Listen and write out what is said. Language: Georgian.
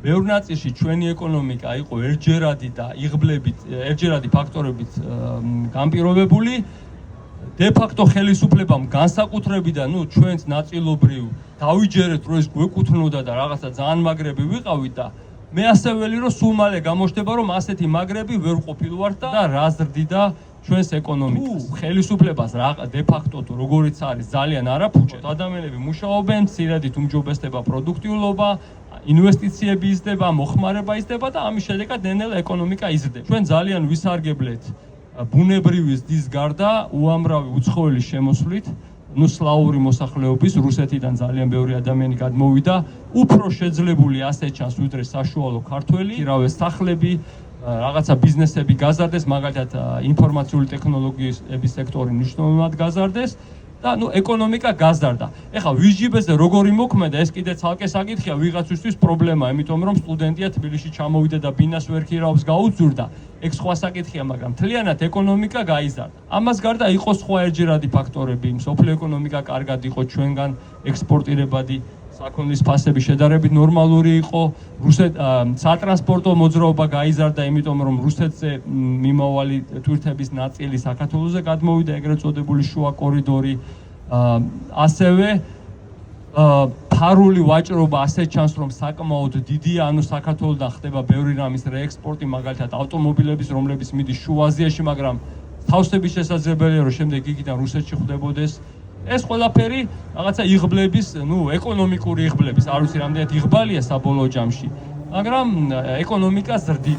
ბევრ ნაწილში ჩვენი ეკონომიკა იყო ერთჯერადი და ერთჯერადი ფაქტორებით განპირობებული. დე-ფაქტო ხელისუფლებამ განსაკუთრებიდან ჩვენც ნაწილობრივ დავიჯერეთ, რომ ეს გვეკუთვნოდა და რაღაცა ძალიან მაგრები ვიყავით და მე ასე ველი, რომ სულ მალე გამოჩნდება, რომ ასეთი მაგრები ვერ ყოფილვართ და რა ზრდიდა ჩვენს ეკონომიკას. ხელისუფლებას დე-ფაქტო თუ როგორიც არის ძალიან არაფუჭეთ. ადამიანები მუშაობენ, მცირედით უმჯობესდება პროდუქტიულობა, ინვესტიციები იზრდება, მოხმარება იზრდება და ამის შედეგად ნელ-ნელა ეკონომიკა იზრდება. ჩვენ ძალიან ვისარგებლეთ ბუნებრივი ზრდის გარდა უამრავი უცხოელის შემოსვლით, სლავური მოსახლეობის, რუსეთიდან ძალიან ბევრი ადამიანი გადმოვიდა, უფრო შეძლებული ასე ჩანს ვიდრე საშუალო ქართველი, ირავე სახლები, რაღაცა ბიზნესები გაზარდეს, მაგალითად ინფორმაციული ტექნოლოგიების სექტორი მნიშვნელოვნად გაზარდეს და ეკონომიკა გაზარდა. ეხლა ვისჯიბეს და როგორი მოქმედა, ეს კიდე ცალკე საკითხია, ვიღაცისთვის პრობლემაა, იმიტომ რომ სტუდენტია თბილისში ჩამოვიდა და ბინას ვერ ქირავს, გაუძურდა. ეგ სხვა საკითხია, მაგრამ მთლიანად ეკონომიკა გაიზარდა. ამას გარდა იყო სხვა ერთჯერადი ფაქტორები, მსოფლიო ეკონომიკა კარგად იყო, ჩვენგან ექსპორტირებადი საქონლის ფასები შედარებით ნორმალური იყო. სატრანსპორტო მოძრაობა გაიზარდა, იმიტომ რომ რუსეთზე მიმავალი თვირთების ნაწილი საქართველოზე გადმოვიდა, ეგრეთ წოდებული შუა კორიდორი. ასევე ფარული ვაჭრობა ასე ჩანს, რომ საკმაოდ დიდია, საქართველოდან ხდება ბევრი რამის რეექსპორტი, მაგალითად ავტომობილების, რომლებიც მიდის შუა აზიაში, მაგრამ თავსების შესაძლებელია, რომ შემდეგ იქიდან რუსეთში ხვდებოდეს. ეს ყველაფერი რაღაცა იღბლების, ეკონომიკური იღბლების, არ ვიცი რამდენად იღბალია საბოლოო ჯამში, მაგრამ ეკონომიკა ზრდიდა.